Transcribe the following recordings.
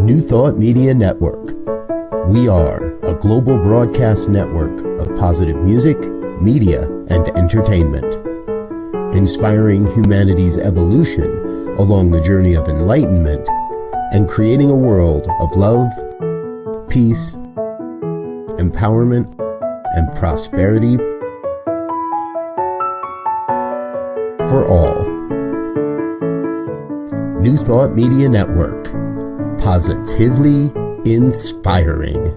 New Thought Media Network. We are a global broadcast network of positive music, media, and entertainment, inspiring humanity's evolution along the journey of enlightenment and creating a world of love, peace, empowerment, and prosperity for all. New Thought Media Network. Positively inspiring.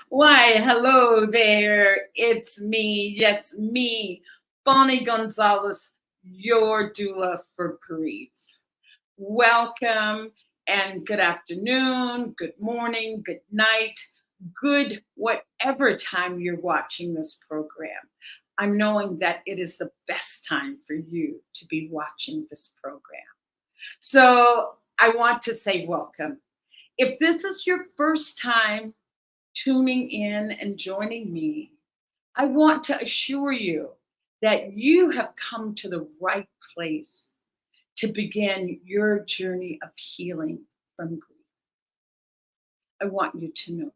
Why, hello there. It's me. Yes, me, Bonnie Gonzalez, your doula for grief. Welcome and good afternoon, good morning, good night, good whatever time you're watching this program. I'm knowing that it is the best time for you to be watching this program. So I want to say welcome. If this is your first time tuning in and joining me, I want to assure you that you have come to the right place to begin your journey of healing from grief. I want you to know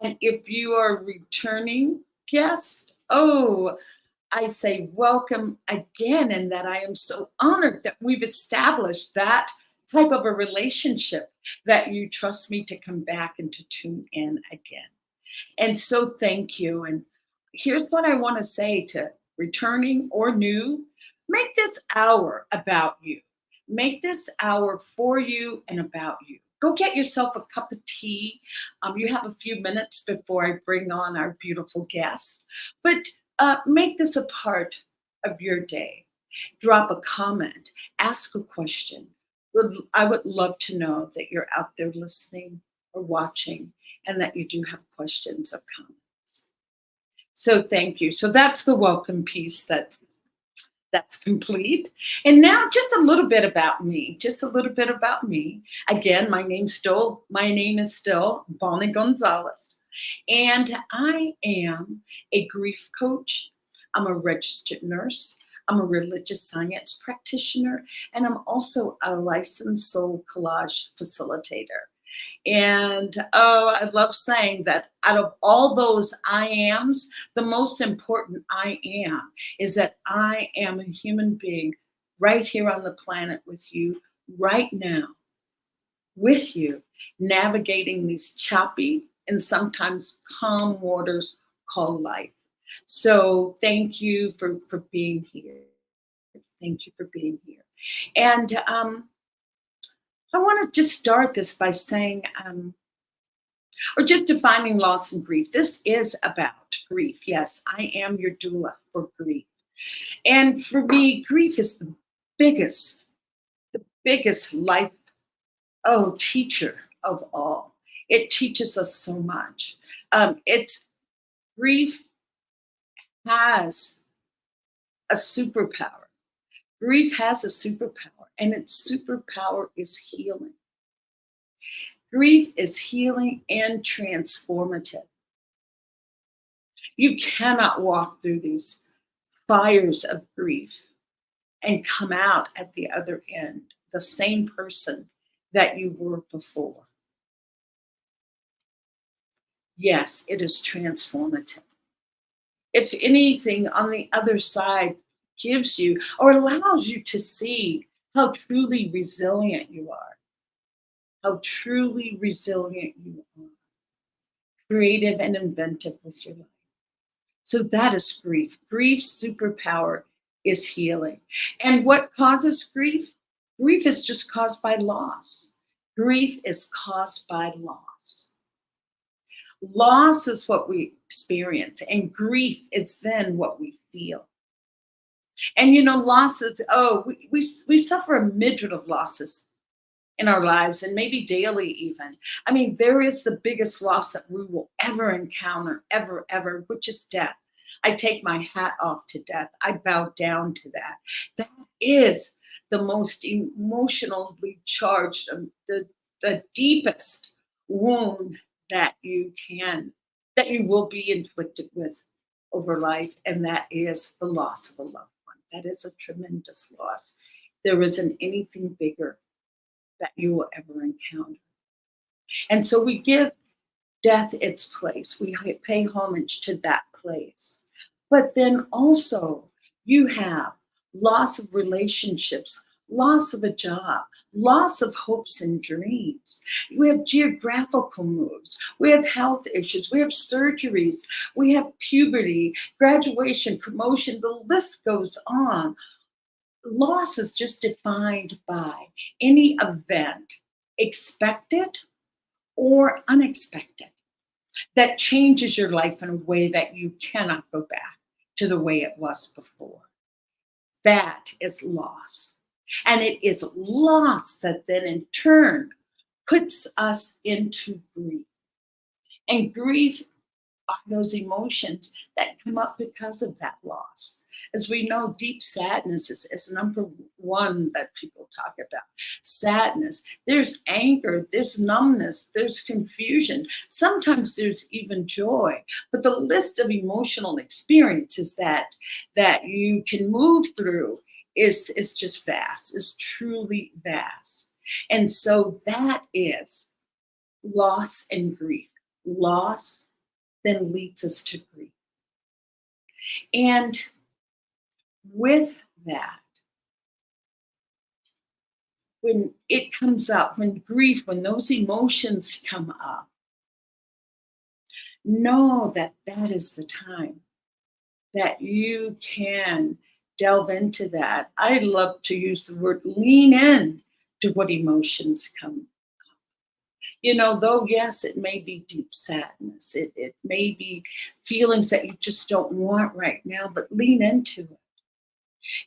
that. And if you are a returning guest, I say welcome again, and that I am so honored that we've established that type of a relationship, that you trust me to come back and to tune in again. And so thank you. And here's what I want to say to returning or new: make this hour about you. Make this hour for you and about you. Go get yourself a cup of tea. You have a few minutes before I bring on our beautiful guest. But make this a part of your day. Drop a comment, ask a question. I would love to know that you're out there listening or watching, and that you do have questions or comments. So thank you. So that's the welcome piece that's complete. And now just a little bit about me. Again, my name is still Bonnie Gonzalez, and I am a grief coach. I'm a registered nurse. I'm a religious science practitioner, and I'm also a licensed soul collage facilitator. And I love saying that out of all those I ams, the most important I am is that I am a human being right here on the planet with you right now, with you, navigating these choppy and sometimes calm waters called life. So thank you for being here. Thank you for being here. And I want to just start this by saying, or just defining loss and grief. This is about grief. Yes, I am your doula for grief. And for me, grief is the biggest life, teacher of all. It teaches us so much. Grief has a superpower. Grief has a superpower, and its superpower is healing. Grief is healing and transformative. You cannot walk through these fires of grief and come out at the other end the same person that you were before. Yes, it is transformative. If anything, on the other side gives you or allows you to see how truly resilient you are. How truly resilient you are. Creative and inventive with your life. So that is grief. Grief's superpower is healing. And what causes grief? Grief is just caused by loss. Grief is caused by loss. Loss is what we experience, and grief is then what we feel. And you know, losses, oh, we suffer a midget of losses in our lives, and maybe daily even. I mean, there is the biggest loss that we will ever encounter, ever, which is death. I take my hat off to death. I bow down to that. That is the most emotionally charged, the deepest wound that that you will be inflicted with over life, and that is the loss of a loved one. That is a tremendous loss. There isn't anything bigger that you will ever encounter. And so we give death its place. We pay homage to that place. But then also, you have loss of relationships, loss of a job, loss of hopes and dreams. We have geographical moves. We have health issues. We have surgeries. We have puberty, graduation, promotion. The list goes on. Loss is just defined by any event, expected or unexpected, that changes your life in a way that you cannot go back to the way it was before. That is loss. And it is loss that then in turn puts us into grief. And grief are those emotions that come up because of that loss. As we know, deep sadness is number one that people talk about. Sadness, there's anger, there's numbness, there's confusion. Sometimes there's even joy. But the list of emotional experiences that you can move through is just vast, is truly vast. And so that is loss and grief. Loss then leads us to grief. And with that, when it comes up, when grief, when those emotions come up, know that that is the time that you can delve into that. I love to use the word lean in to what emotions come. You know, though, yes, it may be deep sadness. It may be feelings that you just don't want right now, but lean into it.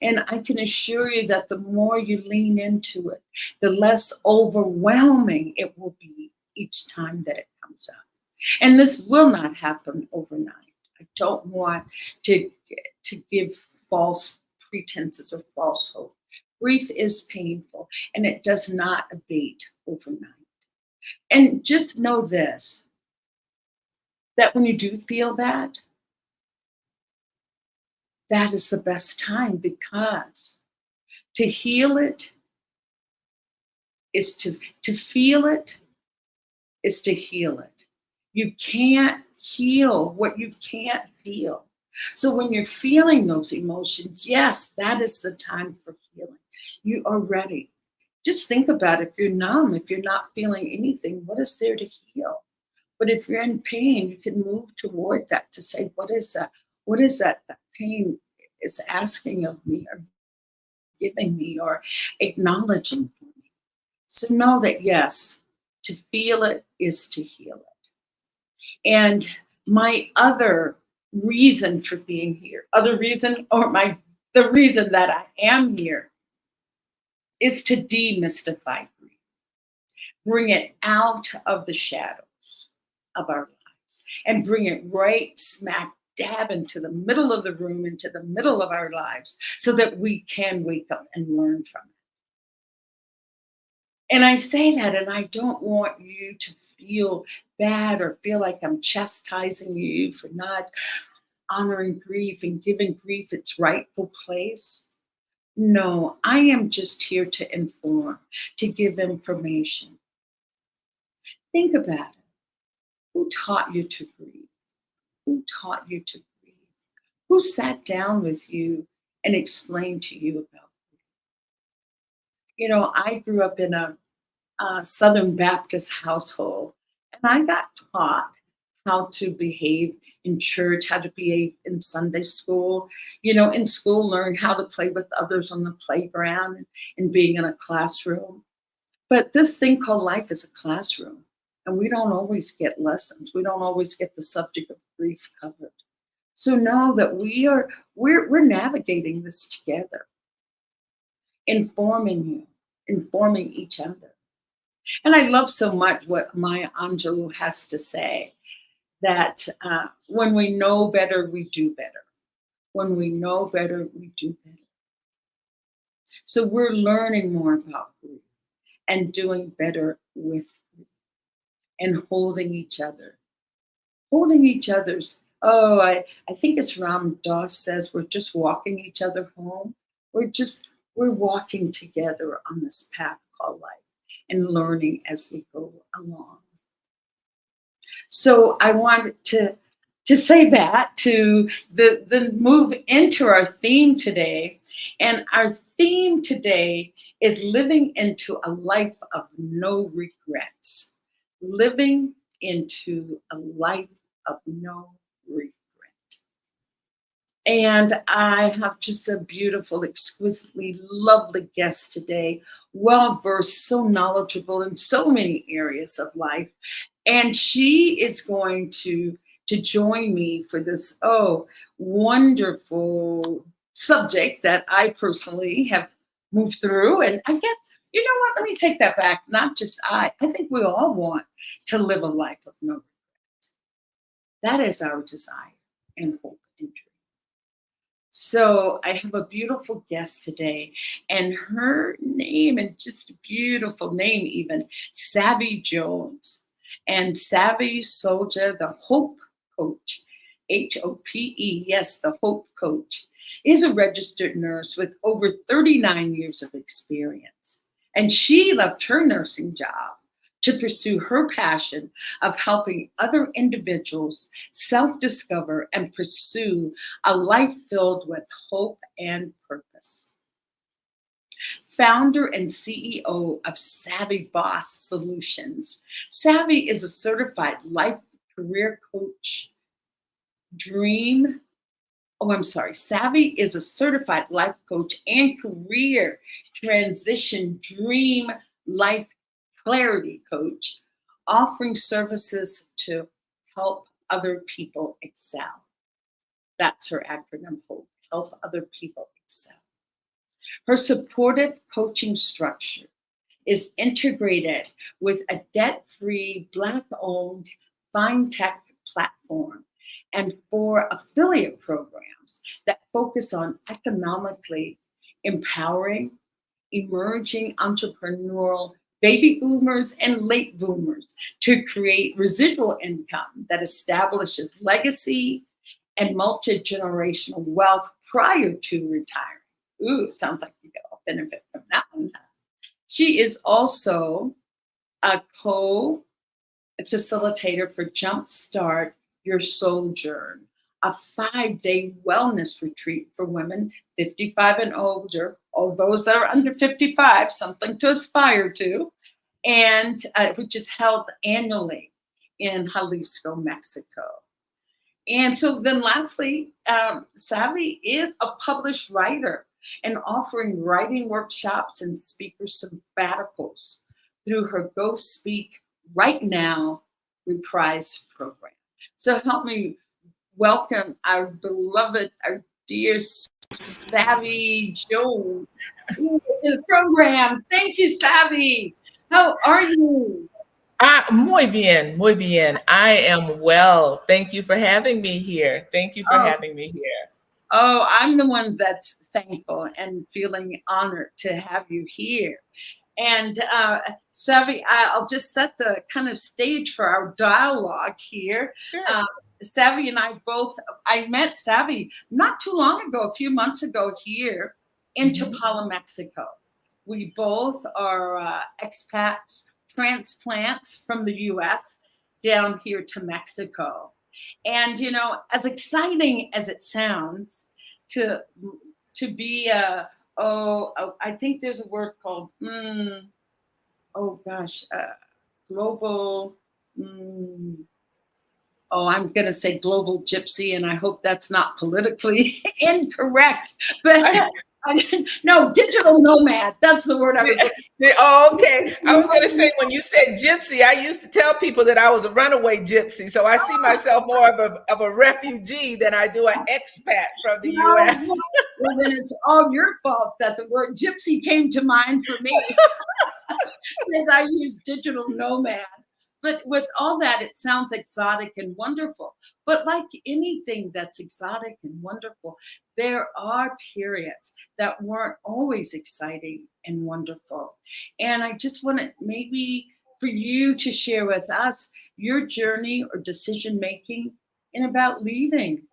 And I can assure you that the more you lean into it, the less overwhelming it will be each time that it comes up. And this will not happen overnight. I don't want to give false pretenses or false hope. Grief is painful and it does not abate overnight. And just know this, that when you do feel that, that is the best time, because to heal it is to feel it is to heal it. You can't heal what you can't feel. So when you're feeling those emotions, yes, that is the time for healing. You are ready. Just think about it. If you're numb, if you're not feeling anything, what is there to heal? But if you're in pain, you can move toward that to say, what is that? What is that pain is asking of me or giving me or acknowledging for me? So know that, yes, to feel it is to heal it. And my other reason for being here, the reason that I am here is to demystify grief, bring it out of the shadows of our lives and bring it right smack dab into the middle of the room, into the middle of our lives, so that we can wake up and learn from it. And I say that, and I don't want you to feel bad or feel like I'm chastising you for not honoring grief and giving grief its rightful place. No, I am just here to inform, to give information. Think about it. Who taught you to grieve? Who taught you to grieve? Who sat down with you and explained to you about grief? You know, I grew up in a Southern Baptist household, and I got taught how to behave in church, how to behave in Sunday school. You know, in school, learn how to play with others on the playground and being in a classroom. But this thing called life is a classroom, and we don't always get lessons. We don't always get the subject of grief covered. So know that we're navigating this together, informing you, informing each other. And I love so much what Maya Angelou has to say, that when we know better, we do better. When we know better, we do better. So we're learning more about grief and doing better with grief and holding each other. Holding each other's, I think it's Ram Dass says we're just walking each other home. We're walking together on this path called life and learning as we go along. So I wanted to say that, to the move into our theme today. And our theme today is living into a life of no regrets. Living into a life of no regret. And I have just a beautiful, exquisitely lovely guest today, well versed, so knowledgeable in so many areas of life. And she is going to join me for this wonderful subject that I personally have moved through. And I guess, you know what, let me take that back. Not just I think we all want to live a life of no regret. That is our desire and hope and dream. So I have a beautiful guest today, and her name, and just a beautiful name even, Savvy Jones. And Savvy Soldier, the Hope Coach, H.O.P.E, yes, the Hope Coach, is a registered nurse with over 39 years of experience. And she left her nursing job to pursue her passion of helping other individuals self-discover and pursue a life filled with hope and purpose. Founder and CEO of Savvy Boss Solutions. Savvy is a certified life career coach. Savvy is a certified life coach and career transition dream life clarity coach, offering services to help other people excel. That's her acronym, HOPE, help other people excel. Her supportive coaching structure is integrated with a debt-free, Black-owned fintech platform and 4 affiliate programs that focus on economically empowering emerging entrepreneurial baby boomers and late boomers to create residual income that establishes legacy and multi-generational wealth prior to retiring. Ooh, sounds like you get a benefit from that one. She is also a co-facilitator for Jumpstart Your Sojourn, a 5-day wellness retreat for women 55 and older, or those that are under 55, something to aspire to, and which is held annually in Jalisco, Mexico. And so then lastly, Savvy is a published writer and offering writing workshops and speaker sabbaticals through her Go Speak Right Now Reprise program. So help me welcome our beloved, our dear Savvy Jones to the program. Thank you, Savvy. How are you? Muy bien, muy bien. I am well. Thank you for having me here. Thank you for Oh, having me here. oh, I'm the one that's thankful and feeling honored to have you here. And Savvy, I'll just set the kind of stage for our dialogue here. Sure. Savvy and I met Savvy not too long ago, a few months ago here in Chapala, Mexico. We both are expats, transplants from the US down here to Mexico. And, you know, as exciting as it sounds to be I think there's a word called, global, I'm going to say global gypsy, and I hope that's not politically incorrect. But No, digital nomad. That's the word I was looking Oh, okay. I was going to for. say, when you said gypsy, I used to tell people that I was a runaway gypsy. So I see myself more of a refugee than I do an expat from the No, U.S. well, then it's all your fault that the word gypsy came to mind for me because I use digital nomad. But with all that, it sounds exotic and wonderful. But like anything that's exotic and wonderful, there are periods that weren't always exciting and wonderful. And I just wanted maybe for you to share with us your journey or decision making in about leaving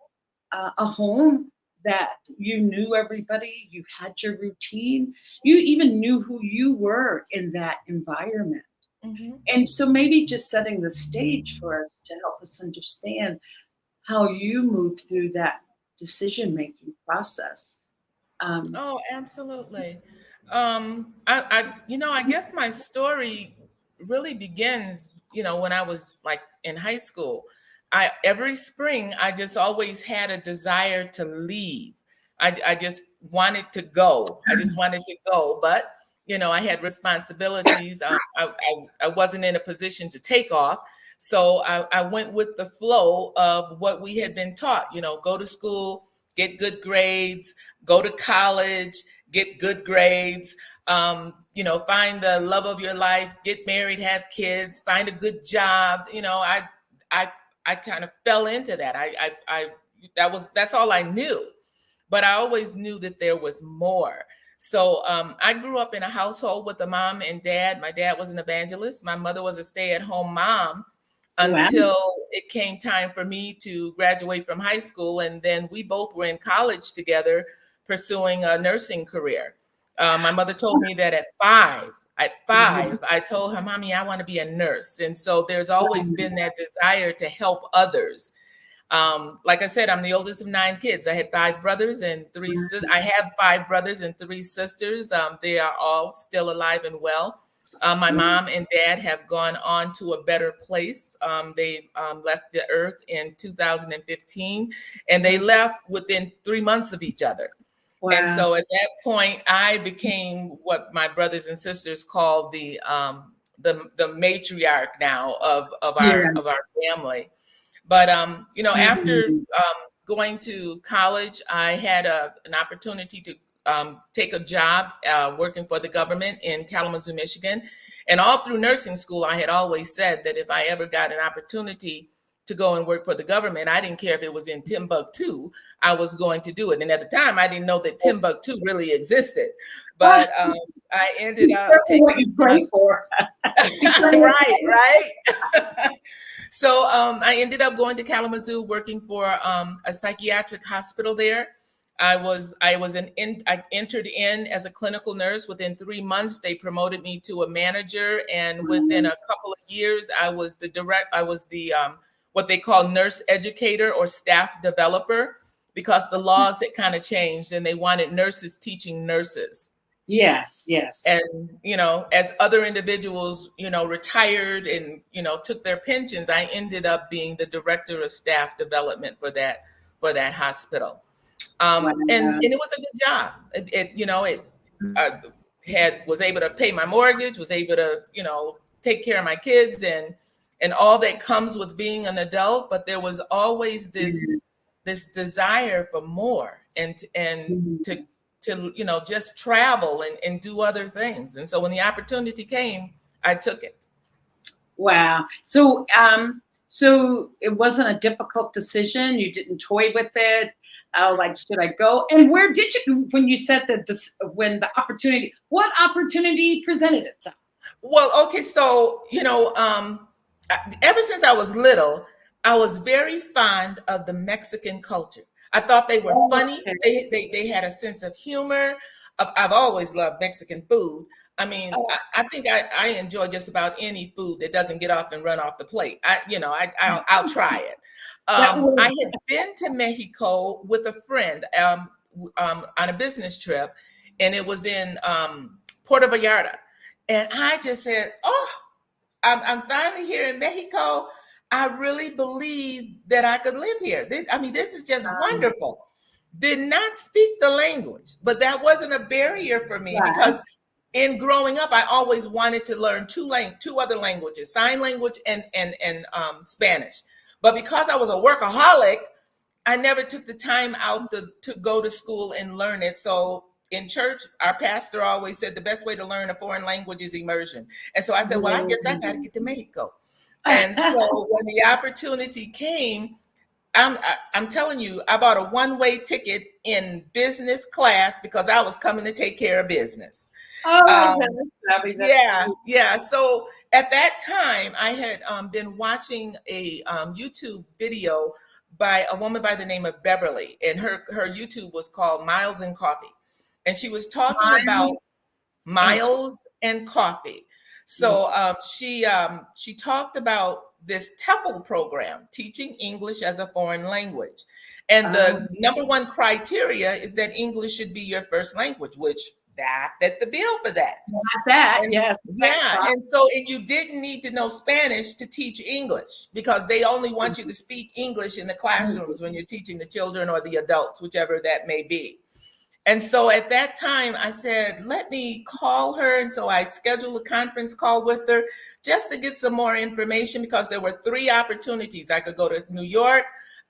a home that you knew everybody, you had your routine, you even knew who you were in that environment. Mhm. And so maybe just setting the stage for us to help us understand how you moved through that decision making process. Um, Oh, absolutely. I guess my story really begins, when I was like in high school. Every spring, I just always had a desire to leave. I just wanted to go. I just wanted to go, but I had responsibilities. I wasn't in a position to take off, so I went with the flow of what we had been taught. Go to school, get good grades, go to college, get good grades, find the love of your life, get married, have kids, find a good job. I I kind of fell into that. That's all I knew, but I always knew that there was more. So I grew up in a household with a mom and dad. My dad was an evangelist. My mother was a stay-at-home mom wow. until it came time for me to graduate from high school. And then we both were in college together pursuing a nursing career. My mother told me that at five, I told her, Mommy, I want to be a nurse. And so there's always been that desire to help others. Like I said, I'm the oldest of 9 kids. I had 5 brothers and 3 sisters. I have 5 brothers and 3 sisters. They are all still alive and well. My mom and dad have gone on to a better place. They left the earth in 2015, and they left within 3 months of each other. And Wow. so at that point, I became what my brothers and sisters call the matriarch now of our Yes. of our family. But after Mhm. going to college, I had an opportunity to take a job working for the government in Kalamazoo, Michigan. And all through nursing school, I had always said that if I ever got an opportunity to go and work for the government, I didn't care if it was in Timbuktu, I was going to do it. And at the time, I didn't know that Timbuktu really existed. Ah, But I ended be up careful taking what you a pray job. for. Be praying. Right. So I ended up going to Kalamazoo, working for a psychiatric hospital there. I entered in as a clinical nurse. Within 3 months, they promoted me to a manager, and within a couple of years, I was the what they call nurse educator or staff developer, because the laws had kind of changed and they wanted nurses teaching nurses. Yes, yes. And as other individuals retired and took their pensions, I ended up being the director of staff development for that hospital. Wow. And it was a good job. It had was able to pay my mortgage, was able to take care of my kids, and all that comes with being an adult. But there was always this desire for more, and to Mhm. just travel and do other things. And so when the opportunity came, I took it. Wow. So it wasn't a difficult decision. You didn't toy with it. Like, should I go? And where did you, when you said when the opportunity, what opportunity presented itself? Well, okay, so ever since I was little, I was very fond of the Mexican culture. I thought they were Oh, funny. okay. They had a sense of humor. I've always loved Mexican food. I mean, Oh, I think I enjoy just about any food that doesn't get off and run off the plate. I'll try it. that I was had been to Mexico with a friend on a business trip, and it was in Puerto Vallarta. And I just said, "Oh, I'm finally here in Mexico. I really believe that I could live here. This is just wonderful." did not speak the language, but that wasn't a barrier for me Right. because in growing up, I always wanted to learn two other languages, sign language and Spanish. But because I was a workaholic, I never took the time out to go to school and learn it. So in church, our pastor always said the best way to learn a foreign language is immersion. And so I said, well, I guess I got to get to Mexico. And so when the opportunity came, I'm telling you, I bought a one-way ticket in business class because I was coming to take care of business. Oh my Um, goodness, Abby, that's yeah, sweet. yeah. So at that time, I had been watching a YouTube video by a woman by the name of Beverly, and her YouTube was called Miles and Coffee, and she was talking about Miles and Miles and Coffee. coffee. So she talked about this TEFL program, teaching English as a foreign language, and the number one criteria is that English should be your first language, which that fit the bill for that. Not that, And yes. yeah, and so and you didn't need to know Spanish to teach English because they only want you to speak English in the classrooms when you're teaching the children or the adults, whichever that may be. And so at that time, I said, let me call her. And so I scheduled a conference call with her just to get some more information because there were three opportunities. I could go to New York,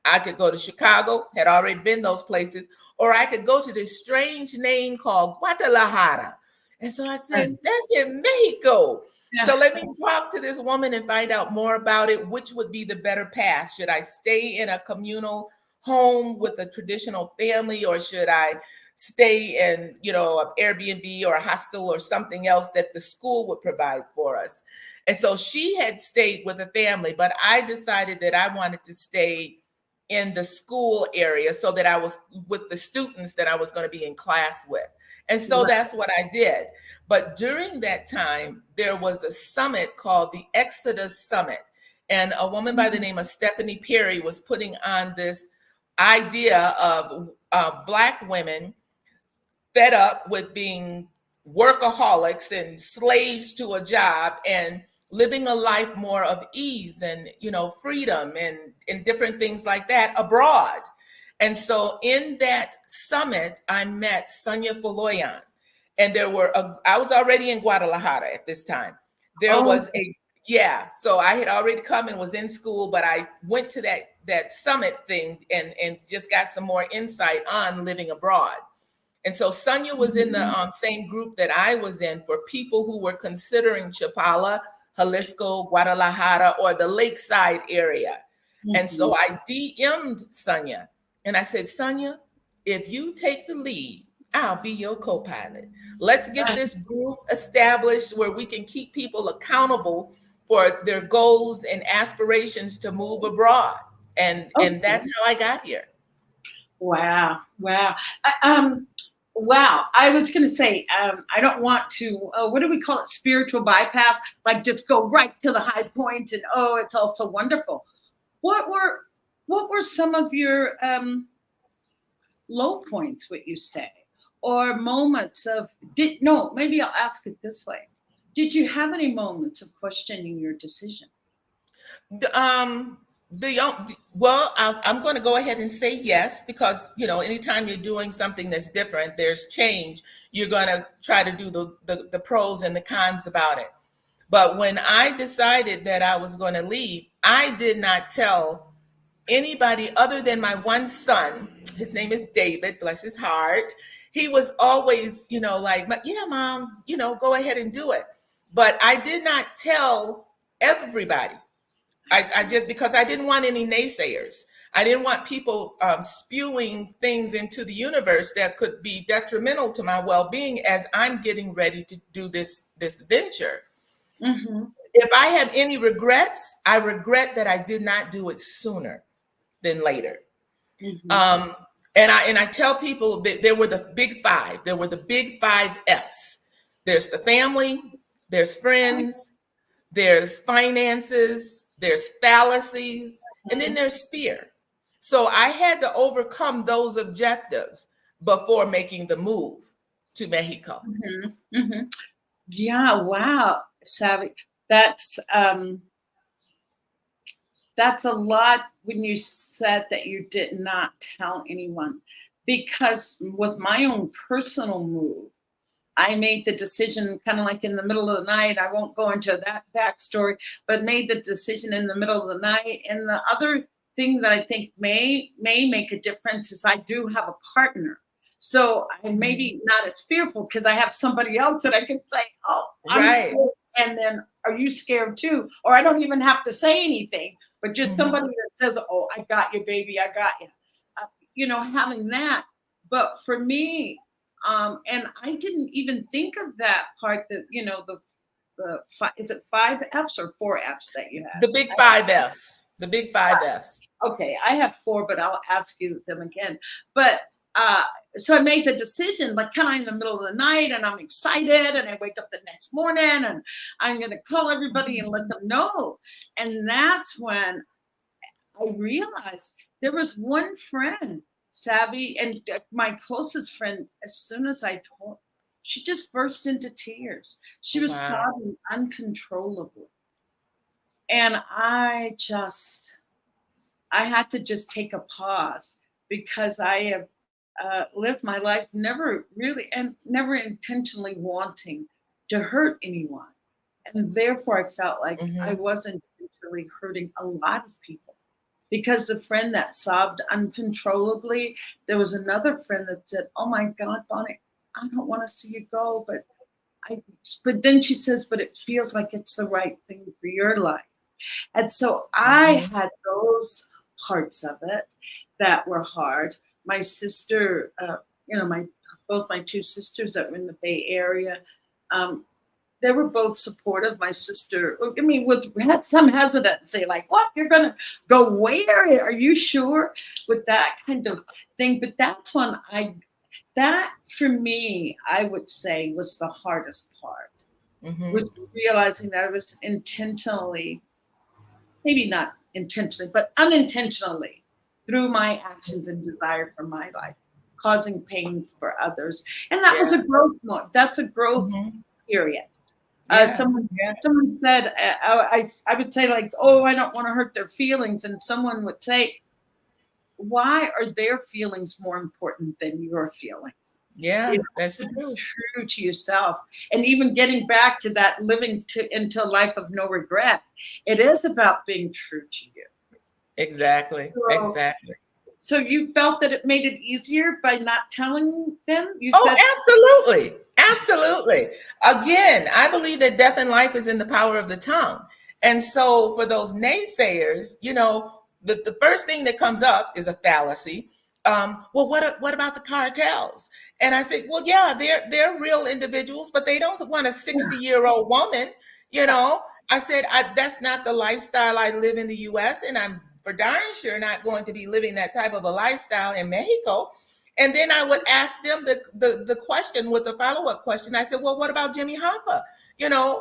I could go to Chicago, had already been those places, or I could go to this strange name called Guadalajara. And so I said, that's in Mexico. So let me talk to this woman and find out more about it. Which would be the better path? Should I stay in a communal home with a traditional family, or should I stay in, an Airbnb or a hostel or something else that the school would provide for us? And so she had stayed with a family, but I decided that I wanted to stay in the school area so that I was with the students that I was going to be in class with. And so that's what I did. But during that time, there was a summit called the Exodus Summit. And a woman by the name of Stephanie Perry was putting on this idea of Black women fed up with being workaholics and slaves to a job and living a life more of ease and freedom and different things like that abroad. And so in that summit, I met Sonia Foloyan. And I was already in Guadalajara at this time. There was so I had already come and was in school, but I went to that summit thing and just got some more insight on living abroad. And so Sonia was in the same group that I was in for people who were considering Chapala, Jalisco, Guadalajara, or the lakeside area. And so I DM'd Sonia and I said, Sonia, if you take the lead, I'll be your co-pilot. Let's get this group established where we can keep people accountable for their goals and aspirations to move abroad. And that's how I got here. Wow. Wow. Wow. I was going to say, I don't want to, what do we call it? Spiritual bypass, like just go right to the high point and, it's all so wonderful. What were some of your low points, what you say, or moments of, maybe I'll ask it this way. Did you have any moments of questioning your decision? Well, I'm going to go ahead and say yes, because anytime you're doing something that's different, there's change. You're going to try to do the pros and the cons about it. But when I decided that I was going to leave, I did not tell anybody other than my one son. His name is David, bless his heart. He was always, like, yeah, Mom, go ahead and do it. But I did not tell everybody. I just, because I didn't want any naysayers. I didn't want people spewing things into the universe that could be detrimental to my well-being as I'm getting ready to do this venture. If I have any regrets, I regret that I did not do it sooner than later. And I tell people that there were the big five. There were the big 5 F's. There's the family, there's friends, there's finances, there's fallacies, and then there's fear. So I had to overcome those objectives before making the move to Mexico. Yeah, wow, Savvy. That's a lot when you said that you did not tell anyone, because with my own personal move, I made the decision kind of like in the middle of the night. I won't go into that backstory, but made the decision in the middle of the night. And the other thing that I think may make a difference is I do have a partner. So I maybe not as fearful because I have somebody else that I can say, oh, I'm Right. scared. And then, are you scared too? Or I don't even have to say anything, but just somebody that says, oh, I got you, baby, I got you. Having that. But for me, and I didn't even think of that part that, is it 5 Fs or 4 Fs that you have? The big 5 Fs. The big 5 Fs. Okay, I have 4, but I'll ask you them again. But so I made the decision, like kind of in the middle of the night, and I'm excited, and I wake up the next morning, and I'm going to call everybody and let them know. And that's when I realized there was one friend, Savvy, and my closest friend, as soon as I told, she just burst into tears. She was sobbing uncontrollably. And I had to just take a pause because I have lived my life never intentionally wanting to hurt anyone. And therefore I felt like I wasn't intentionally hurting a lot of people. Because the friend that sobbed uncontrollably, there was another friend that said, oh my God, Bonnie, I don't want to see you go. But then she says, but it feels like it's the right thing for your life. And so I had those parts of it that were hard. My sister, both my two sisters that were in the Bay Area, they were both supportive. My sister, with some hesitancy, like, what? You're going to go where? Are you sure? With that kind of thing. But that's when that for me, I would say was the hardest part. Was realizing that I was intentionally, maybe not intentionally, but unintentionally, through my actions and desire for my life, causing pain for others. And that was a growth mode. That's a growth period. Someone said, I would say like, oh, I don't want to hurt their feelings. And someone would say, why are their feelings more important than your feelings? Yeah, that's true. True to yourself. And even getting back to that living into a life of no regret, it is about being true to you. Exactly. So you felt that it made it easier by not telling them? Absolutely. Absolutely. Again, I believe that death and life is in the power of the tongue. And so for those naysayers, the first thing that comes up is a fallacy. Well, what about the cartels? And I said, well, yeah, they're real individuals, but they don't want a 60-year-old woman. I said, that's not the lifestyle I live in the U.S. And I'm for darn sure not going to be living that type of a lifestyle in Mexico. And then I would ask them the question with the follow-up question. I said, well, what about Jimmy Hoffa?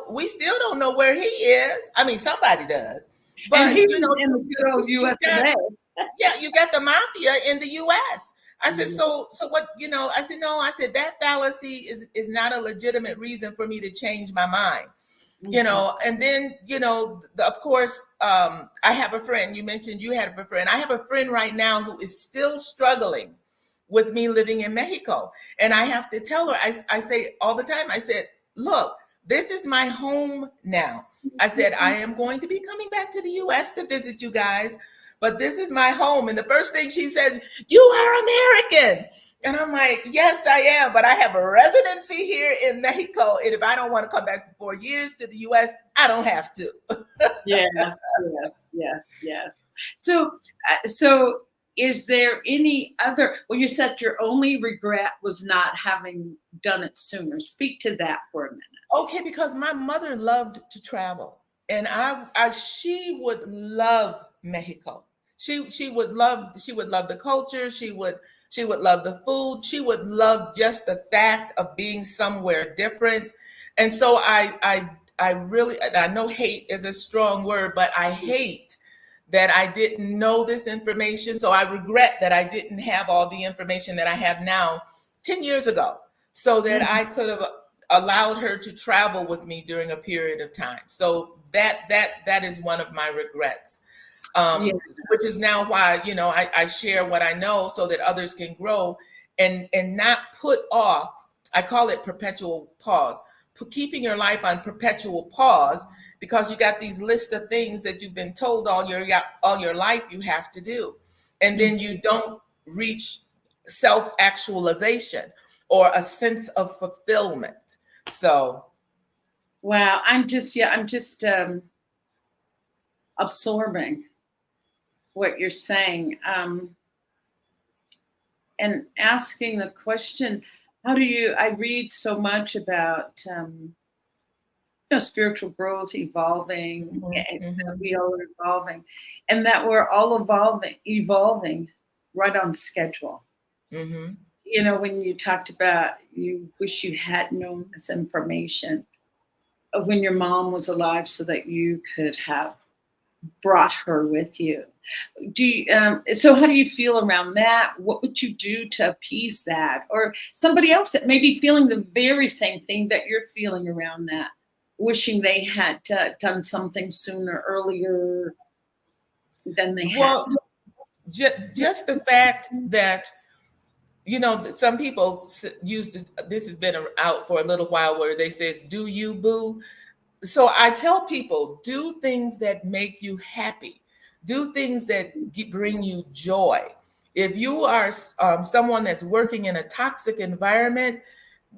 We still don't know where he is. I mean, somebody does. But, and he was in the good old U.S. today. You got the mafia in the U.S. I said, so what, I said, no, I said, that fallacy is not a legitimate reason for me to change my mind. And then, of course, I have a friend. You mentioned you had a friend. I have a friend right now who is still struggling with me living in Mexico. And I have to tell her, I say all the time, I said, look, this is my home now. I said, I am going to be coming back to the U.S. to visit you guys, but this is my home. And the first thing she says, you are American. And I'm like, yes, I am, but I have a residency here in Mexico. And if I don't want to come back for 4 years to the U.S., I don't have to. Yes. So is there any other, well, you said your only regret was not having done it sooner. Speak to that for a minute. Okay, because my mother loved to travel, and she would love Mexico. She would love the culture. She would love the food. She would love just the fact of being somewhere different. And so I really, I know hate is a strong word, but I hate that I didn't know this information. So I regret that I didn't have all the information that I have now 10 years ago, so that I could have allowed her to travel with me during a period of time. So that is one of my regrets. Which is now why, I share what I know so that others can grow. and not put off. I call it perpetual pause, keeping your life on perpetual pause because you got these list of things that you've been told all your life you have to do, and then you don't reach self-actualization or a sense of fulfillment. So wow, I'm just absorbing what you're saying, and asking the question, how do you, I read so much about spiritual growth, evolving, and that we all are evolving, and that we're all evolving right on schedule. When you talked about you wish you had known this information of when your mom was alive so that you could have brought her with you. So how do you feel around that? What would you do to appease that? Or somebody else that may be feeling the very same thing that you're feeling around that, wishing they had done something sooner, earlier than they had. Well, just the fact that, some people use this has been out for a little while where they says, do you, boo? So I tell people, do things that make you happy. Do things that bring you joy. If you are someone that's working in a toxic environment,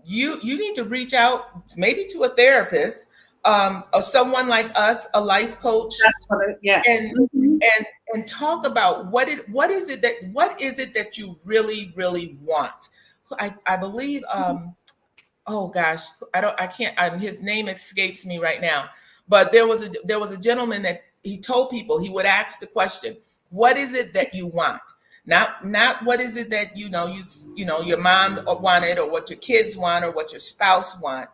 you need to reach out maybe to a therapist, or someone like us, a life coach. That's what yes. And talk about what is it that you really, really want. I believe oh gosh, his name escapes me right now, but there was a gentleman that he told people, he would ask the question, what is it that you want? Not what is it that you your mom wanted, or what your kids want, or what your spouse want.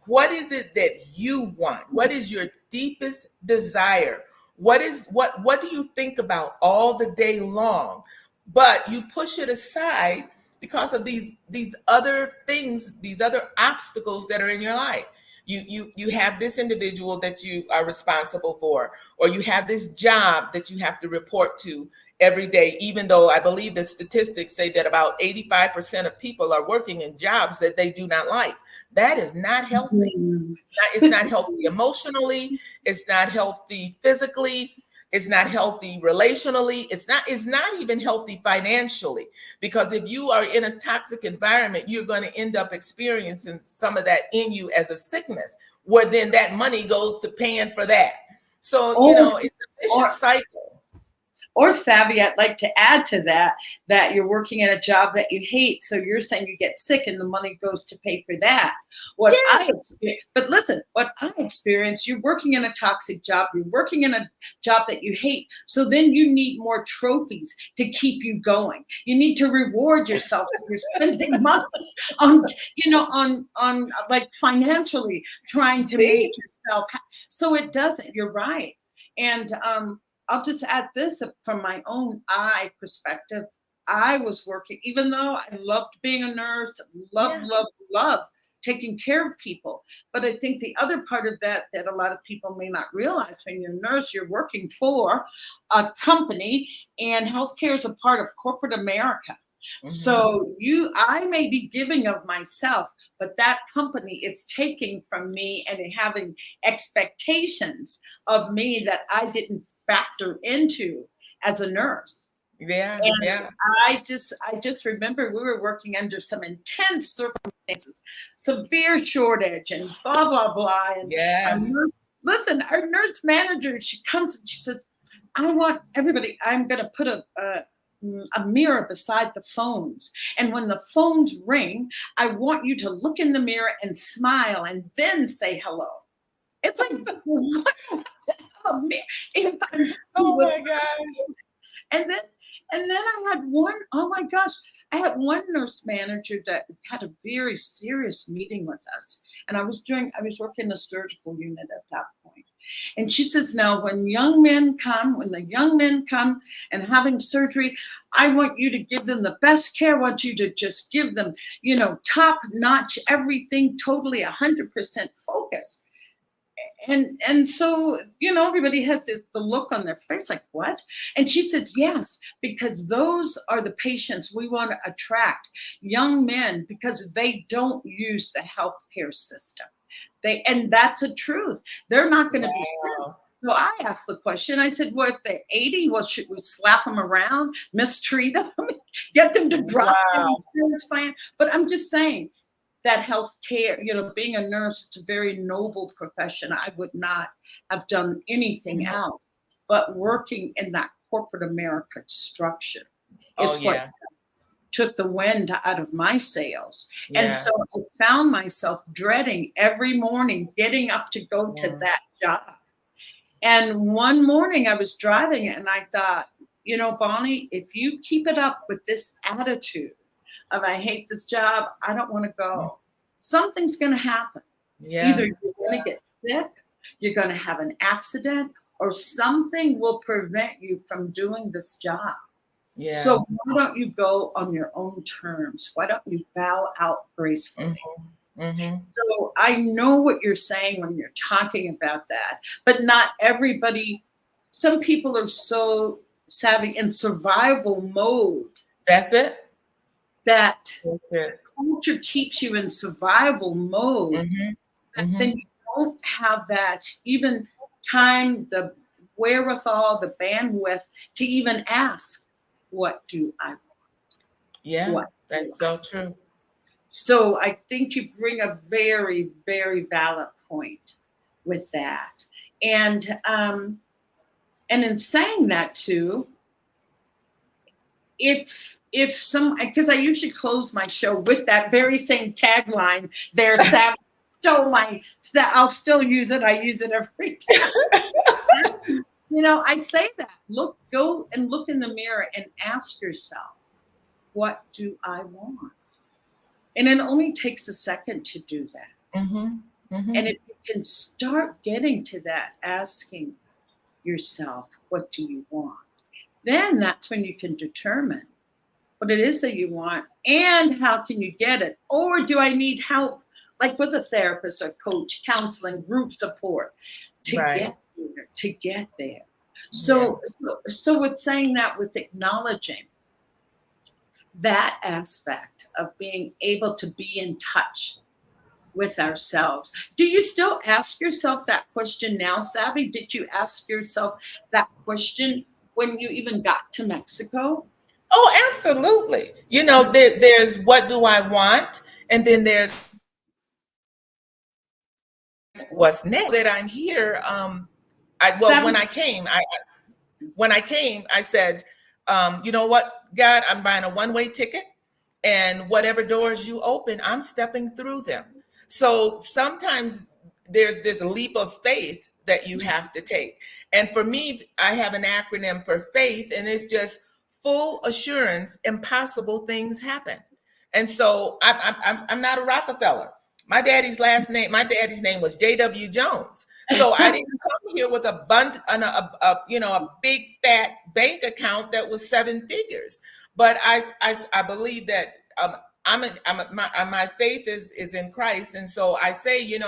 What is it that you want? What is your deepest desire? What do you think about all the day long? But you push it aside because of these other things, these other obstacles that are in your life. You have this individual that you are responsible for, or you have this job that you have to report to every day, even though I believe the statistics say that about 85% of people are working in jobs that they do not like. That is not healthy. It's not healthy emotionally. It's not healthy physically. It's not healthy relationally. It's not even healthy financially, because if you are in a toxic environment, you're going to end up experiencing some of that in you as a sickness, where then that money goes to paying for that. So, it's a vicious cycle. Or Savvy, I'd like to add to that you're working at a job that you hate. So you're saying you get sick and the money goes to pay for that. But listen, what I experienced, you're working in a toxic job. You're working in a job that you hate. So then you need more trophies to keep you going. You need to reward yourself. So you're spending money on like financially trying to make yourself. So it doesn't. You're right. And, I'll just add this from my own eye perspective. I was working, even though I loved being a nurse, love taking care of people. But I think the other part of that a lot of people may not realize, when you're a nurse, you're working for a company, and healthcare is a part of corporate America. So I may be giving of myself, but that company is taking from me and having expectations of me that I didn't factor into as a nurse. I just remember we were working under some intense circumstances, severe shortage, and blah blah blah. And our nurse manager, she comes and she says, I want everybody, I'm going to put a mirror beside the phones, and when the phones ring, I want you to look in the mirror and smile and then say hello. It's like, what? Oh my gosh. And then I had one, oh my gosh, I had one nurse manager that had a very serious meeting with us. And I was working in a surgical unit at that point. And she says, now when the young men come and having surgery, I want you to give them the best care. I want you to just give them, top notch, everything, totally 100% focus. And so, everybody had the look on their face like, what? And she says, yes, because those are the patients we want to attract, young men, because they don't use the healthcare system. And that's a truth. They're not going to be sick. Wow. So I asked the question. I said, well, if they're 80, well, should we slap them around, mistreat them, get them to drop their Wow. insurance plan? But I'm just saying that healthcare, being a nurse, it's a very noble profession. I would not have done anything else. But working in that corporate America structure is Oh, what yeah. took the wind out of my sails. And so Yes. I found myself dreading every morning getting up to go to that job. And one morning I was driving and I thought, Bonnie, if you keep it up with this attitude of I hate this job, I don't want to go, something's going to happen. Yeah. Either you're going to get sick, you're going to have an accident, or something will prevent you from doing this job. Yeah. So why don't you go on your own terms? Why don't you bow out gracefully? So I know what you're saying when you're talking about that, but not everybody. Some people are so savvy in survival mode. That's it. That That's it. culture keeps you in survival mode. Then you don't have that even time, the wherewithal, the bandwidth to even ask, what do I want? Yeah, that's so true. So I think you bring a very, very valid point with that. And in saying that too, if some, because I usually close my show with that very same tagline there, Savvy stole I'll still use it. I use it every time. I say that. Go and look in the mirror and ask yourself, what do I want? And it only takes a second to do that. And if you can start getting to that, asking yourself, what do you want? Then that's when you can determine what it is that you want and how can you get it. Or do I need help, like with a therapist or coach, counseling, group support to get there. So with saying that, with acknowledging that aspect of being able to be in touch with ourselves. Do you still ask yourself that question now, Savvy? Did you ask yourself that question when you even got to Mexico? Oh, absolutely. There's what do I want? And then there's what's next. That I'm here. When I came, I said, you know what, God, I'm buying a one-way ticket, and whatever doors you open, I'm stepping through them. So sometimes there's this leap of faith that you have to take. And for me, I have an acronym for faith, and it's just full assurance, impossible things happen. And so I'm not a Rockefeller. My daddy's name was J.W. Jones. So I didn't come here with a big fat bank account that was 7 figures. But I believe that my faith is in Christ, and so I say,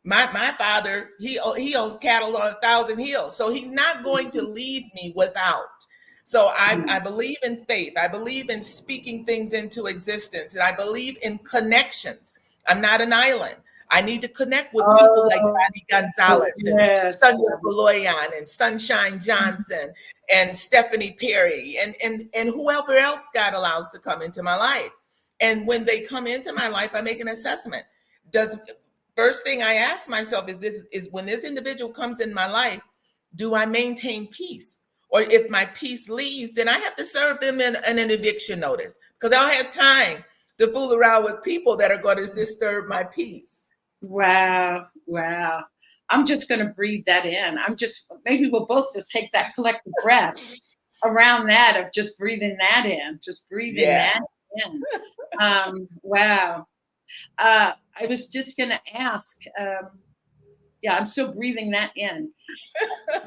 my father, he owns cattle on 1,000 hills, so he's not going to leave me without. So I believe in faith. I believe in speaking things into existence, and I believe in connections. I'm not an island. I need to connect with people like Bobby Gonzalez and Sonia Baloyan and Sunshine Johnson and Stephanie Perry and whoever else God allows to come into my life. And when they come into my life, I make an assessment. First thing I ask myself is when this individual comes in my life, do I maintain peace? Or if my peace leaves, then I have to serve them an eviction notice, because I don't have time to fool around with people that are going to disturb my peace. Wow. I'm just going to breathe that in. Maybe we'll both just take that collective breath around that of just breathing that in, that in. Wow. I was just going to ask, I'm still breathing that in.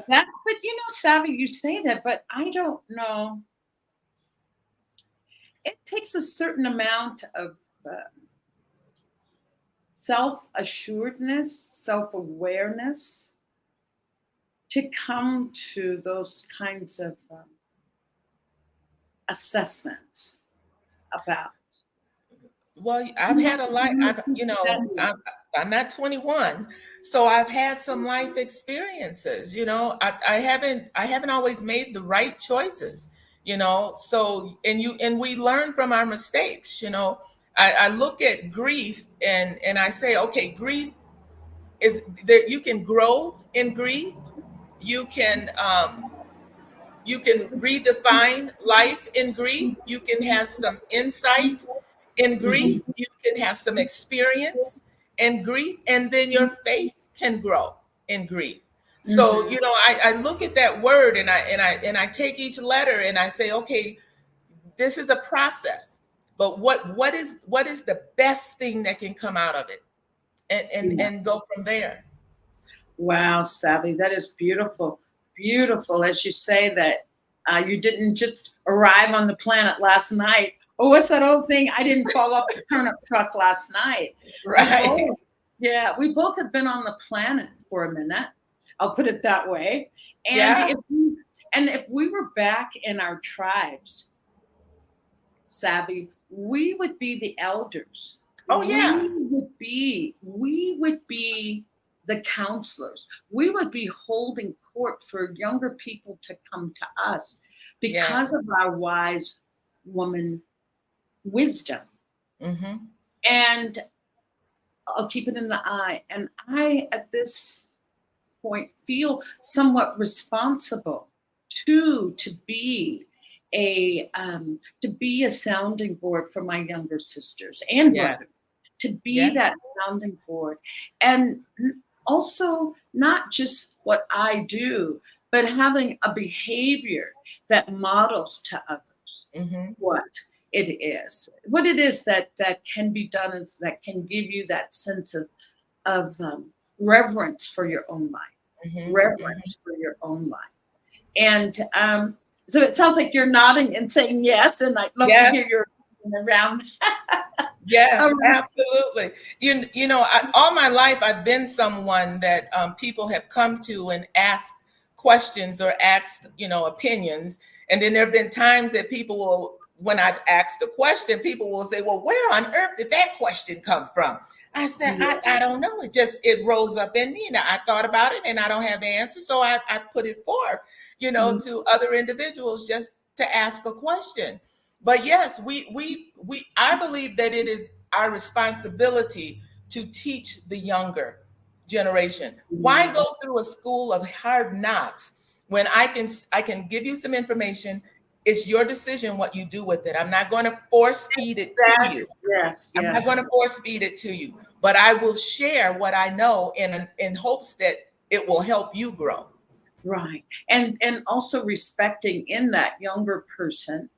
But Savvy, you say that, but I don't know. It takes a certain amount of self-assuredness, self-awareness to come to those kinds of assessments about? Well, I've had a life. I'm not 21, so I've had some life experiences. I haven't always made the right choices. So and we learn from our mistakes. I look at grief and I say, okay, grief is there. You can grow in grief. You can um, you can redefine life in grief. You can have some insight in grief. Mhm. You can have some experience in grief, and then your faith can grow in grief. So, Mhm. I look at that word and I take each letter and I say, okay, this is a process, but what is the best thing that can come out of it, Yeah. and go from there. Wow, Sally, that is beautiful. Beautiful, as you say that you didn't just arrive on the planet last night. Oh, what's that old thing? I didn't fall off the turnip truck last night. We Right. both, yeah, we both have been on the planet for a minute. I'll put it that way. And Yeah. if we were back in our tribes, Savvy, we would be the elders. Oh yeah. We would be the counselors. We would be holding court for younger people to come to us because Yes. of our wise woman wisdom. Mm-hmm. And I'll keep it in the eye. And I, at this point, feel somewhat responsible to be a sounding board for my younger sisters and brothers, Yes. to be Yes. that sounding board, and also not just what I do, but having a behavior that models to others Mm-hmm. what it is that can be done, and that can give you that sense of reverence for your own life, Mm-hmm. Mm-hmm. reverence for your own life. And so it sounds like you're nodding and saying yes, and I'd love to hear Yes. your opinion around. Yes, around- absolutely. All my life I've been someone that people have come to and asked questions or asked, opinions. And then there have been times that people will, when I've asked a question, people will say, "Well, where on earth did that question come from?" I said, Yeah. I don't know. It rose up in me, and I thought about it, and I don't have the answer, so I put it forth, to other individuals just to ask a question. But yes, I believe that it is our responsibility to teach the younger generation. Why Yeah. go through a school of hard knocks when I can give you some information? It's your decision what you do with it. I'm not going to force feed it to Exactly. you. Yes, I'm not yes. going to force feed it to you, but I will share what I know in hopes that it will help you grow. Right. And also respecting in that younger person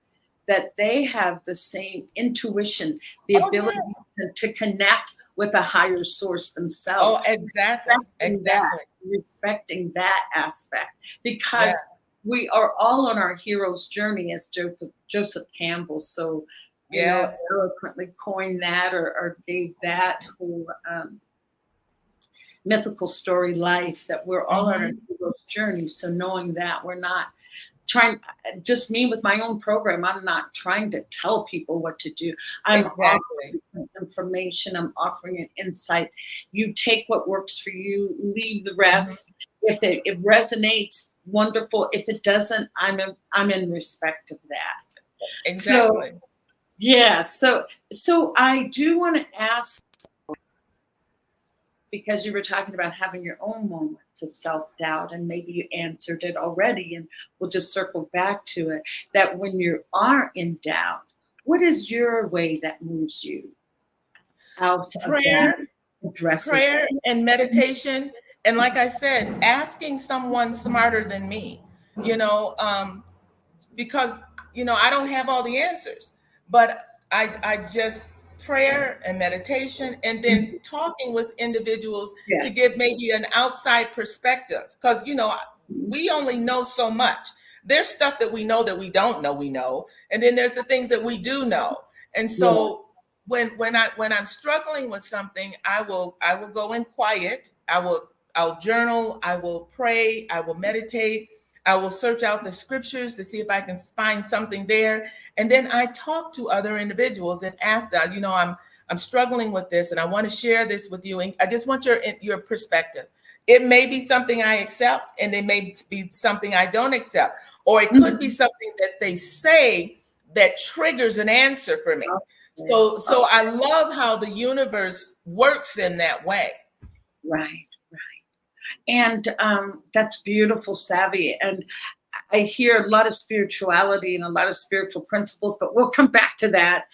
that they have the same intuition, the Oh ability yes. to connect with a higher source themselves. Oh, exactly. Respecting that, Exactly. respecting that aspect, because Yes. we are all on our hero's journey, as Joseph Campbell so Yes. eloquently coined that, or gave that whole mythical story life, that we're all on our Hmm. hero's journey. So knowing that we're not trying, just me with my own program, I'm not trying to tell people what to do. I'm Exactly. offering information, I'm offering an insight. You take what works for you, leave the rest. Mhm. If it resonates, wonderful. If it doesn't, I'm in respect of that. So Exactly. yeah, so I do want to ask, because you were talking about having your own moments of self-doubt, and maybe you answered it already, and we'll just circle back to it, that when you are in doubt, what is your way that moves you out of that, Prayer, addresses prayer and meditation. And like I said, asking someone smarter than me, you know, um, because, I don't have all the answers, but I just prayer and meditation, and then it? talking with individuals Yeah. to give maybe an outside perspective. Because, we only know so much. There's stuff that we know that we don't know we know. And then there's the things that we do know. And Yeah. so when I'm struggling with something, I will go in quiet. I'll journal, I will pray, I will meditate, I will search out the scriptures to see if I can find something there. And then I talk to other individuals and ask them, I'm struggling with this and I want to share this with you. And I just want your perspective. It may be something I accept and it may be something I don't accept, or it could be something that they say that triggers an answer for me. So I love how the universe works in that way. Right. And that's beautiful, Savvy. And I hear a lot of spirituality and a lot of spiritual principles, but we'll come back to that.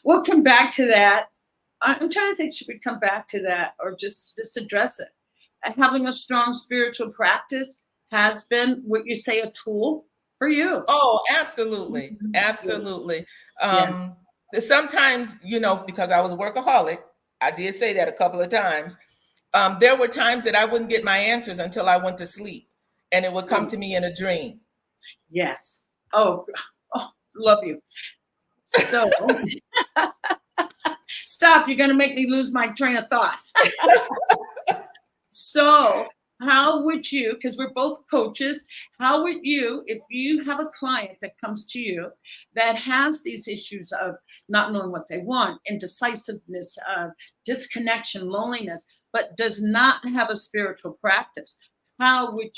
We'll come back to that. I'm trying to think, should we come back to that or just address it? Having a strong spiritual practice has been, what you say, a tool for you. Oh, absolutely. Absolutely. Yes. Sometimes, because I was a workaholic, I did say that a couple of times. There were times that I wouldn't get my answers until I went to sleep, and it would come to me in a dream. Yes. Oh, love you. So stop. You're going to make me lose my train of thought. So how would you, because we're both coaches, how would you, if you have a client that comes to you that has these issues of not knowing what they want, indecisiveness, disconnection, loneliness, but does not have a spiritual practice, how do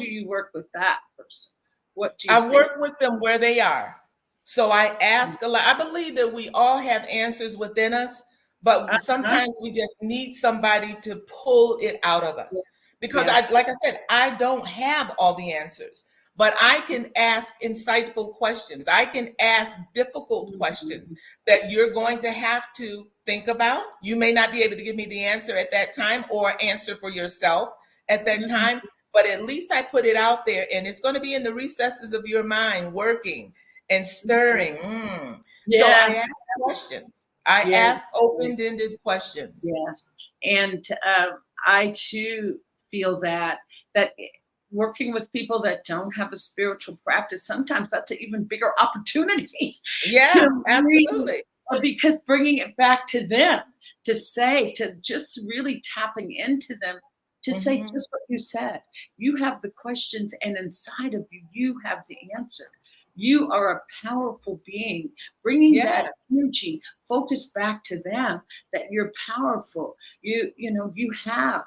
you work with that person? What do you say? Work with them where they are. So I ask a lot. I believe that we all have answers within us, but sometimes we just need somebody to pull it out of us. Because like I said, I don't have all the answers, but I can ask insightful questions. I can ask difficult questions that you're going to have to think about. You may not be able to give me the answer at that time or answer for yourself at that time, but at least I put it out there, and it's going to be in the recesses of your mind, working and stirring. So I ask questions. I ask open-ended questions. Yes. And I too feel that working with people that don't have a spiritual practice, sometimes that's an even bigger opportunity. Yeah, absolutely. Because bringing it back to them, to just really tapping into them, to say just what you said. You have the questions, and inside of you, you have the answer. You are a powerful being, bringing that energy, focus back to them, that you're powerful. You have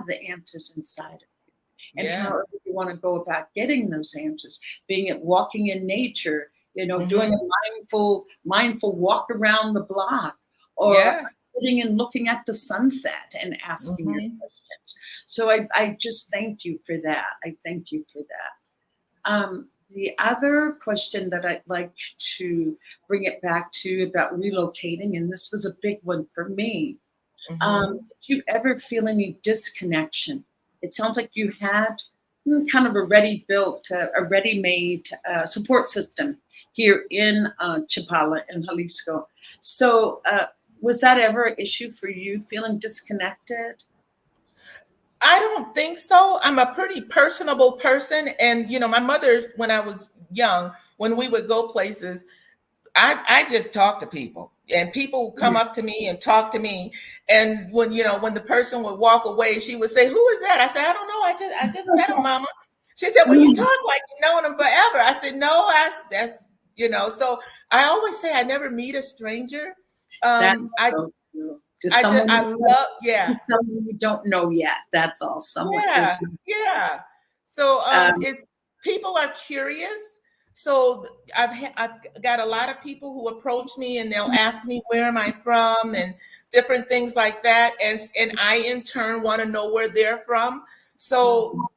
the answers inside of you. And however you want to go about getting those answers, being it walking in nature, doing a mindful walk around the block, or sitting and looking at the sunset and asking your questions. So I just thank you for that. I thank you for that. The other question that I'd like to bring it back to about relocating, and this was a big one for me. Did you ever feel any disconnection? It sounds like you had kind of a ready-built, a ready-made support system here in Chapala in Jalisco. So was that ever an issue for you, feeling disconnected? I don't think so. I'm a pretty personable person. And, my mother, when I was young, when we would go places, I just talk to people, and people would come up to me and talk to me. And when the person would walk away, she would say, "Who is that?" I said, "I don't know. I just met him, Mama." She said, "Well, you talk like you've known him forever." I said, "No, that's So I always say I never meet a stranger. That's so true. Someone you don't know yet. That's all. Someone. Yeah. So it's people are curious. So I've got a lot of people who approach me, and they'll ask me, where am I from, and different things like that. And I in turn want to know where they're from. So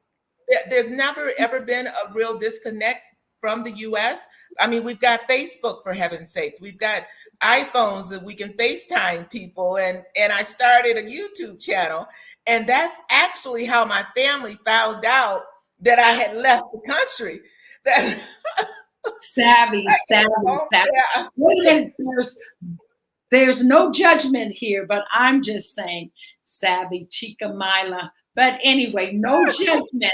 there's never ever been a real disconnect from the US. I mean, we've got Facebook, for heaven's sakes. We've got iPhones that we can FaceTime people. And I started a YouTube channel. And that's actually how my family found out that I had left the country. Savvy. There's no judgment here, but I'm just saying, savvy, chica Mila. But anyway, no judgment.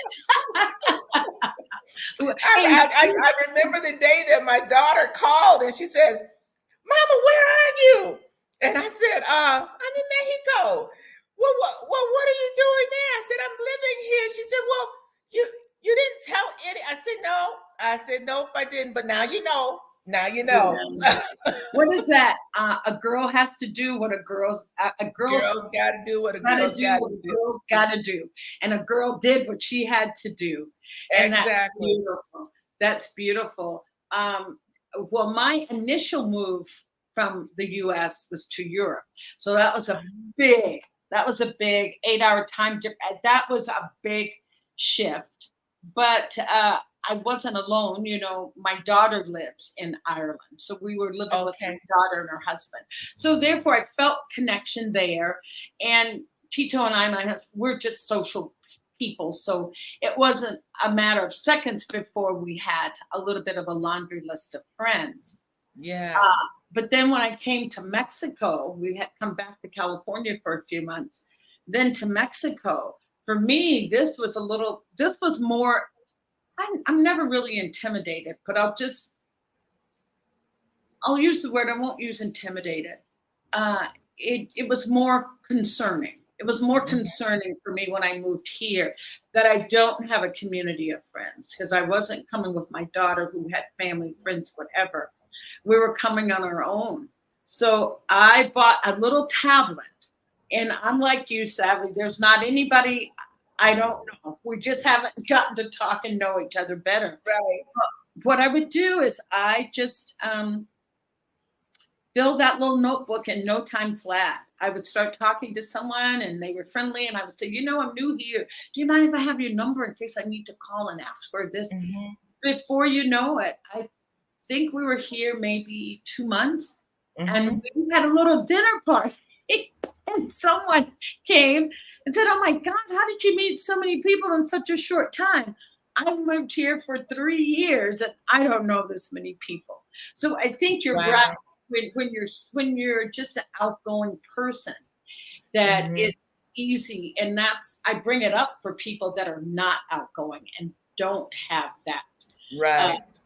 And I remember the day that my daughter called and she says, Mama, where are you? And I said, I'm in Mexico. What are you doing there? I said, I'm living here. She said, well, you didn't tell any. I said, no. I said, nope, I didn't. But now you know. Now you know. what is that? A girl has to do what a girl's got to do what a girl's got to do, and a girl did what she had to do, and exactly. that's beautiful. That's beautiful. Well, my initial move from the U.S. was to Europe, so that was a big 8-hour time difference. That was a big shift, but I wasn't alone. You know, my daughter lives in Ireland, so we were living with my daughter and her husband. So therefore, I felt connection there. And Tito and I, my husband, we're just social people, so it wasn't a matter of seconds before we had a little bit of a laundry list of friends. Yeah. But then when I came to Mexico, we had come back to California for a few months. Then to Mexico, for me, this was more. I'm never really intimidated, but I'll use the word. I won't use intimidated. It was more concerning. It was more concerning for me when I moved here that I don't have a community of friends, because I wasn't coming with my daughter who had family, friends, whatever. We were coming on our own. So I bought a little tablet, and I'm like you, Savvy. There's not anybody I don't know. We just haven't gotten to talk and know each other better. Right. But what I would do is I just fill that little notebook in no time flat. I would start talking to someone and they were friendly, and I would say, I'm new here. Do you mind if I have your number in case I need to call and ask for this? Mm-hmm. Before you know it, I think we were here maybe 2 months, and we had a little dinner party, and someone came and said, oh my God, how did you meet so many people in such a short time? I lived here for 3 years and I don't know this many people. So I think you're right. When you're just an outgoing person, that it's easy. And I bring it up for people that are not outgoing and don't have that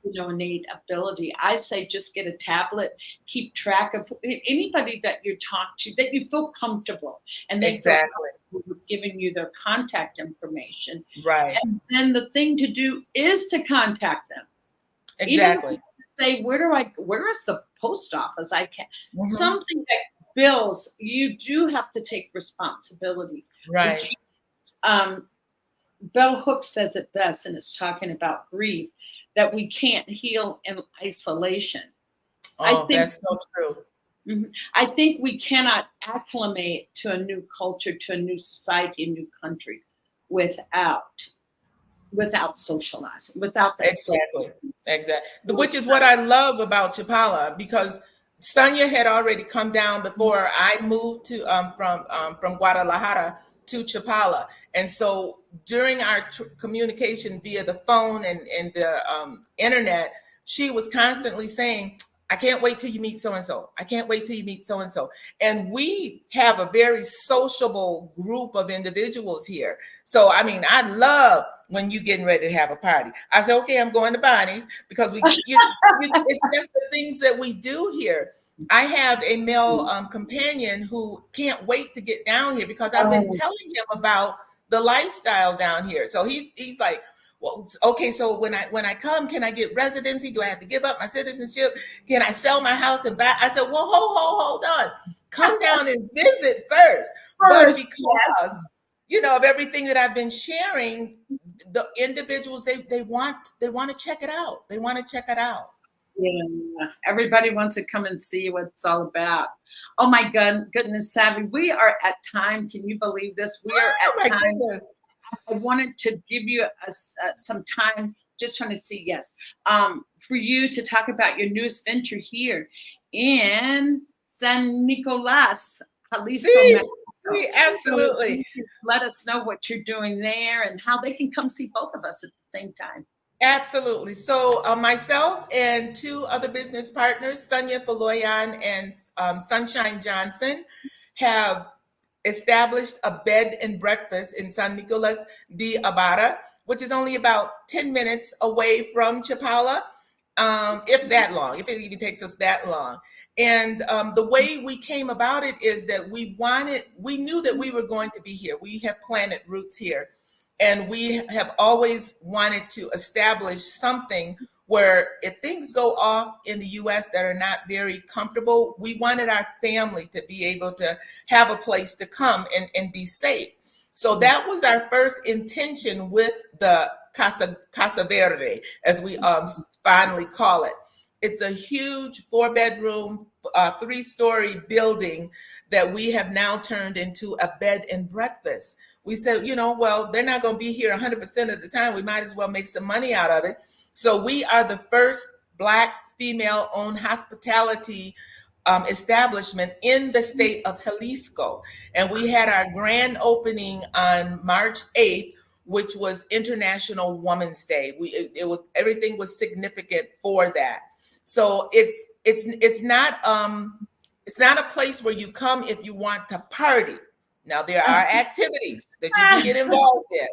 innate ability. I say just get a tablet, keep track of anybody that you talk to, that you feel comfortable, and they feel comfortable with giving you their contact information. Right. And then the thing to do is to contact them. Exactly. Even say, where is the post office? I can't. Something that bills, you do have to take responsibility. Right. Bell Hooks says it best, and it's talking about grief, that we can't heal in isolation. Oh, that's so true. I think we cannot acclimate to a new culture, to a new society, a new country without socializing, without that. Exactly. Which is what I love about Chapala, because Sonia had already come down before I moved to from Guadalajara to Chapala. And so during our communication via the phone and the internet, she was constantly saying, I can't wait till you meet so-and-so. I can't wait till you meet so-and-so. And we have a very sociable group of individuals here. So, I mean, I love when you getting ready to have a party. I say, okay, I'm going to Bonnie's, because it's just the things that we do here. I have a male companion who can't wait to get down here, because I've been telling him about the lifestyle down here. So he's like, well, okay, so when I come, can I get residency? Do I have to give up my citizenship? Can I sell my house and buy? I said, well, hold on. Come down and visit first. But because, of everything that I've been sharing, the individuals, they want to check it out. They want to check it out. Yeah, everybody wants to come and see what it's all about. Oh my goodness, Savvy, we are at time. Can you believe this? We are at time. Goodness. I wanted to give you some time, just trying to see, for you to talk about your newest venture here in San Nicolas, Jalisco, Mexico. Absolutely. So let us know what you're doing there and how they can come see both of us at the same time. Absolutely. So myself and 2 other business partners, Sonia Faloyan and Sunshine Johnson, have established a bed and breakfast in San Nicolas de Ibarra. which is only about 10 minutes away from Chapala, if that long, if it even takes us that long. And the way we came about it is that we knew that we were going to be here. We have planted roots here. And we have always wanted to establish something where if things go off in the US that are not very comfortable, we wanted our family to be able to have a place to come and be safe. So that was our first intention with the Casa Verde, as we finally call it. It's a huge 4-bedroom, 3-story building that we have now turned into a bed and breakfast. We said, well, they're not going to be here 100% of the time. We might as well make some money out of it. So we are the first Black female-owned hospitality establishment in the state of Jalisco. And we had our grand opening on March 8th, which was International Women's Day. Everything was significant for that. So it's not a place where you come if you want to party. Now there are activities that you can get involved in,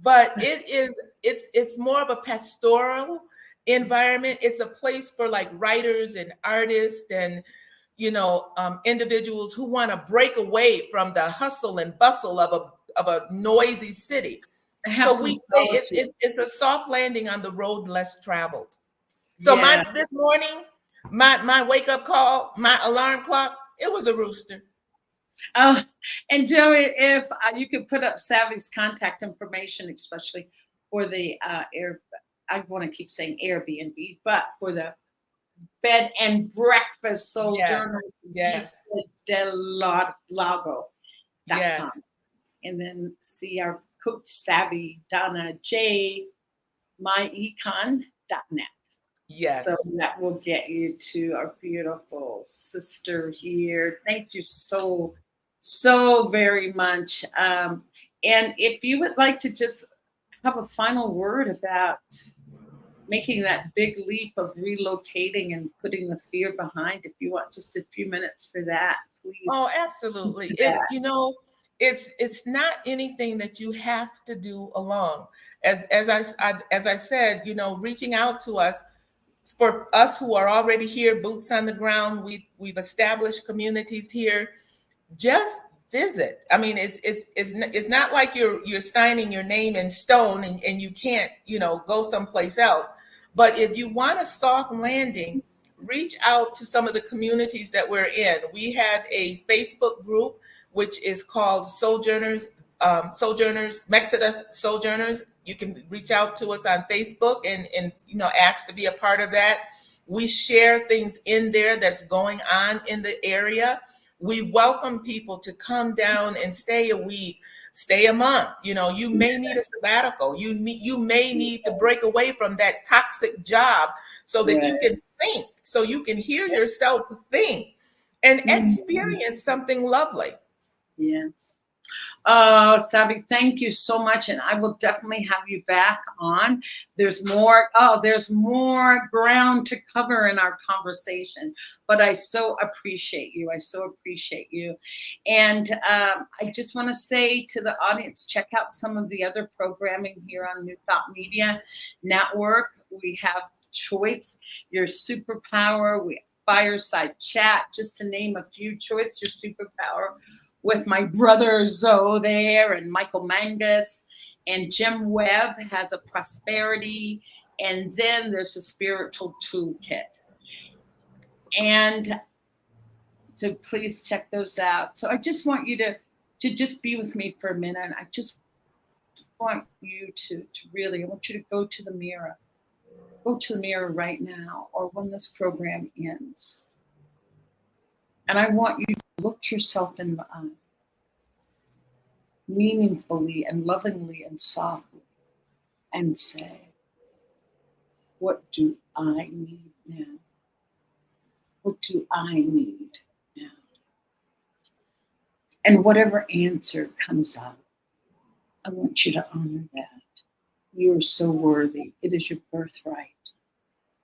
but it's more of a pastoral environment. It's a place for like writers and artists and individuals who want to break away from the hustle and bustle of a noisy city. So we say it's a soft landing on the road less traveled. So this morning, my wake up call, my alarm clock, it was a rooster. Oh, and Joey, if you could put up Savvy's contact information, especially for the I want to keep saying Airbnb, but for the bed and breakfast Sojourner del Lago.com. Yes. And then see our coach Savvy, Donna J, myecon.net. Yes. So that will get you to our beautiful sister here. Thank you so very much. And if you would like to just have a final word about making that big leap of relocating and putting the fear behind, if you want just a few minutes for that, please. Oh, absolutely. It's not anything that you have to do alone. As I said, reaching out to us, for us who are already here, boots on the ground, we've established communities here. Just visit. I mean, it's not like you're signing your name in stone and you can't, go someplace else. But if you want a soft landing, reach out to some of the communities that we're in. We have a Facebook group which is called Sojourners, Mexodus Sojourners. You can reach out to us on Facebook and ask to be a part of that. We share things in there that's going on in the area. We welcome people to come down and stay a week, stay a month. You may need a sabbatical. You may need to break away from that toxic job so that you can think, so you can hear yourself think and experience something lovely. Yes. Savvy, thank you so much. And I will definitely have you back on. There's more ground to cover in our conversation, but I so appreciate you. And I just want to say to the audience, check out some of the other programming here on New Thought Media Network. We have Choice, Your Superpower. We have Fireside Chat, just to name a few. Choice, Your Superpower, with my brother Zoe there, and Michael Mangus, and Jim Webb has a prosperity, and then there's a spiritual toolkit. And so please check those out. So I just want you to just be with me for a minute. I just want you to really, I want you to go to the mirror. Go to the mirror right now, or when this program ends. And I want you to look yourself in the eye, meaningfully and lovingly and softly, and say, what do I need now? What do I need now? And whatever answer comes up, I want you to honor that. You are so worthy. It is your birthright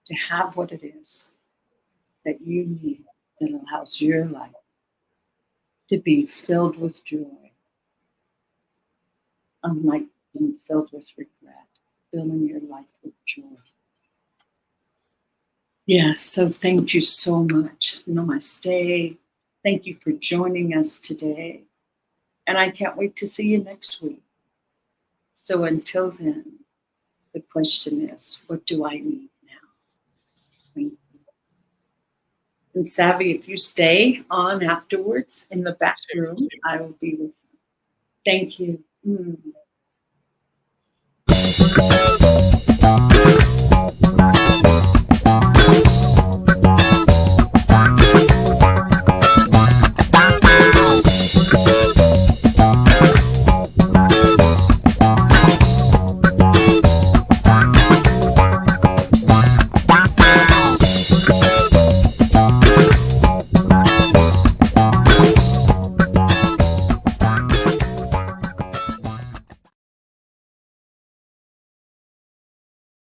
to have what it is that you need that allows your life to be filled with joy, unlike being filled with regret, filling your life with joy. Yes, so thank you so much. Namaste. Thank you for joining us today. And I can't wait to see you next week. So until then, the question is, what do I need now? Thank you. And Savvy, if you stay on afterwards in the back room, I will be with you. Thank you.